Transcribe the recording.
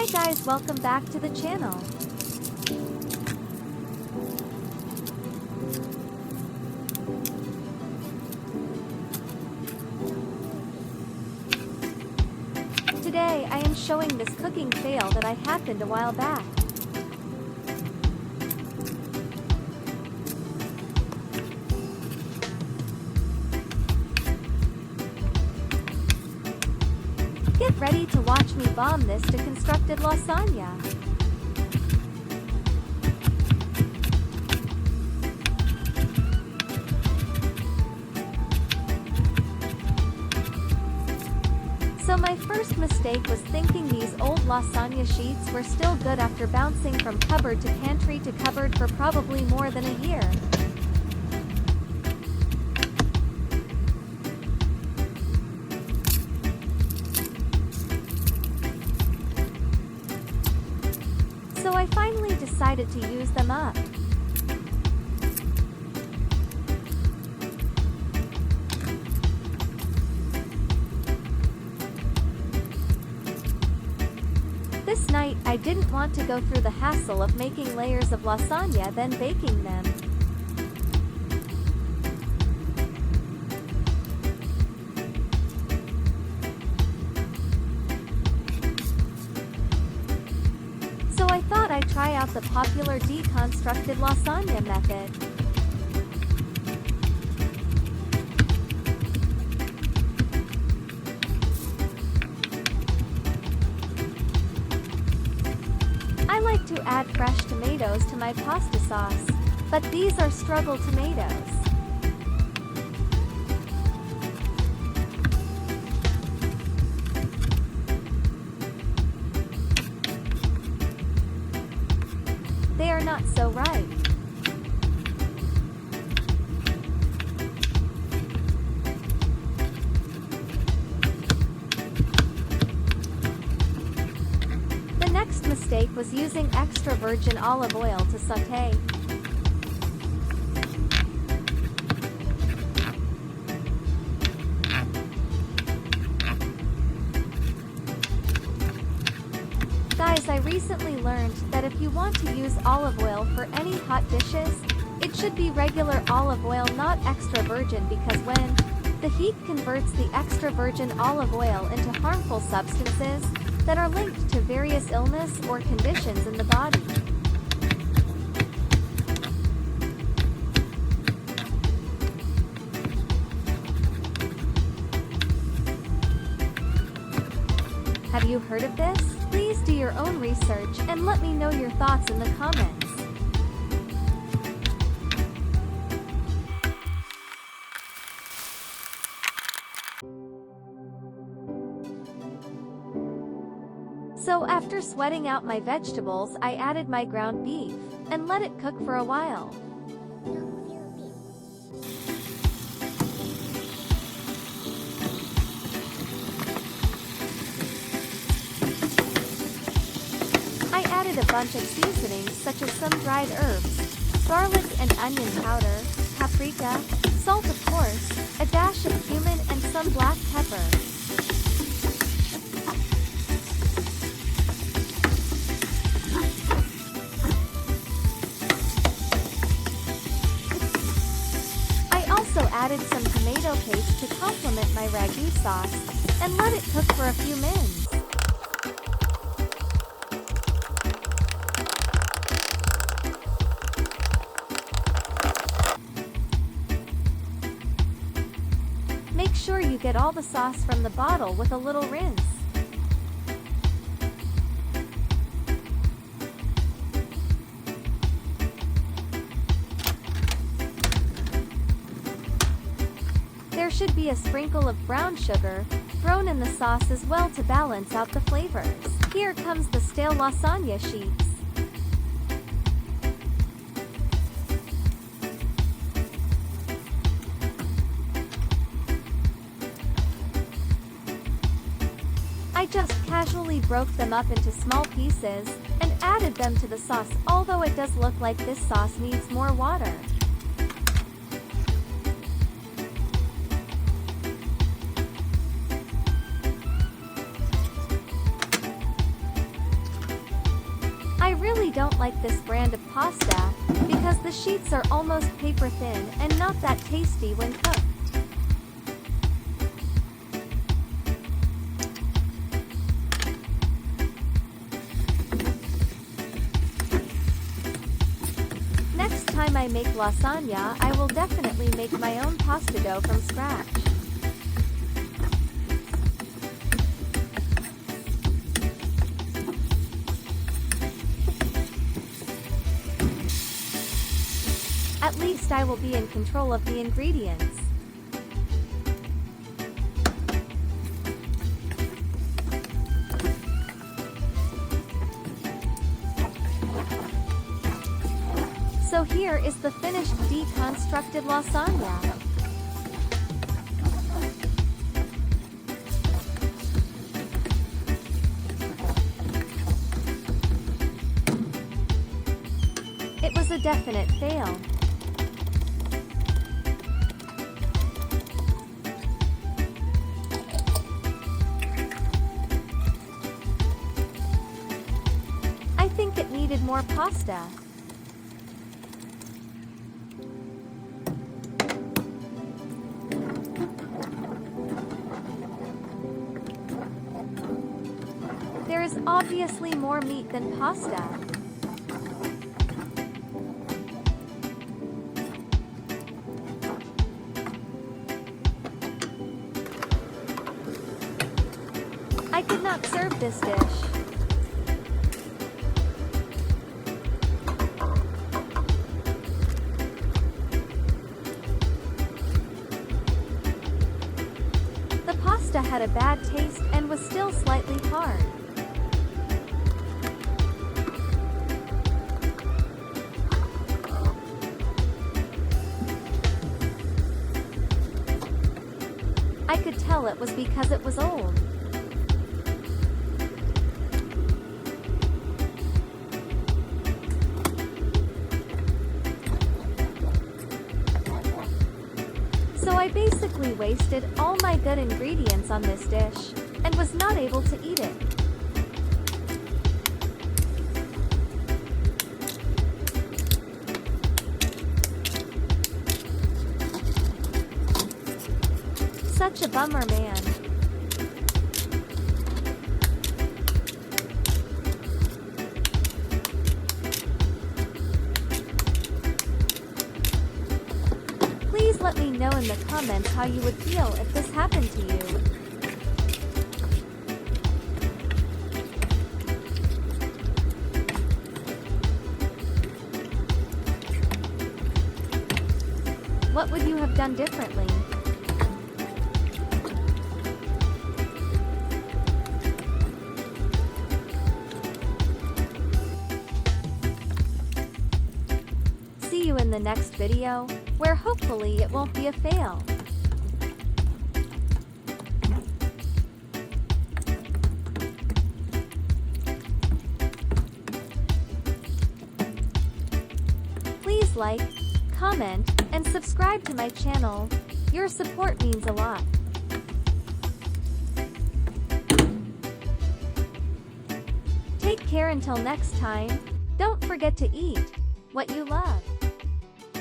Hi guys, welcome back to the channel. Today I am showing this cooking fail that I happened a while back. Get ready to watch me bomb this deconstructed lasagna. So my first mistake was thinking these old lasagna sheets were still good after bouncing from cupboard to pantry to cupboard for probably more than a year. So I finally decided to use them up. This night, I didn't want to go through the hassle of making layers of lasagna then baking them. So I thought I'd try out the popular deconstructed lasagna method. I like to add fresh tomatoes to my pasta sauce, but these are struggle tomatoes. They are not so ripe. The next mistake was using extra virgin olive oil to sauté. Guys, I recently learned that if you want to use olive oil for any hot dishes, it should be regular olive oil, not extra virgin, because when the heat converts the extra virgin olive oil into harmful substances that are linked to various illness or conditions in the body. Have you heard of this? Please do your own research and let me know your thoughts in the comments. So after sweating out my vegetables, I added my ground beef and let it cook for a while. I added a bunch of seasonings such as some dried herbs, garlic and onion powder, paprika, salt of course, a dash of cumin and some black pepper. Added some tomato paste to complement my ragu sauce, and let it cook for a few minutes. Make sure you get all the sauce from the bottle with a little rinse. There should be a sprinkle of brown sugar thrown in the sauce as well to balance out the flavors. Here comes the stale lasagna sheets. I just casually broke them up into small pieces and added them to the sauce, although it does look like this sauce needs more water. really don't like this brand of pasta, because the sheets are almost paper thin and not that tasty when cooked. Next time I make lasagna, I will definitely make my own pasta dough from scratch. At least I will be in control of the ingredients. So here is the finished deconstructed lasagna. It was a definite fail. I think it needed more pasta. There is obviously more meat than pasta. I could not serve this dish. The pasta had a bad taste and was still slightly hard. I could tell it was because it was old. So I basically wasted all my good ingredients on this dish, and was not able to eat it. Such a bummer, man. Please let me know in the comments how you would feel if this happened to you. What would you have done differently? See you in the next video, where hopefully it won't be a fail. Please like, comment, and subscribe to my channel. Your support means a lot. Take care until next time. Don't forget to eat what you love.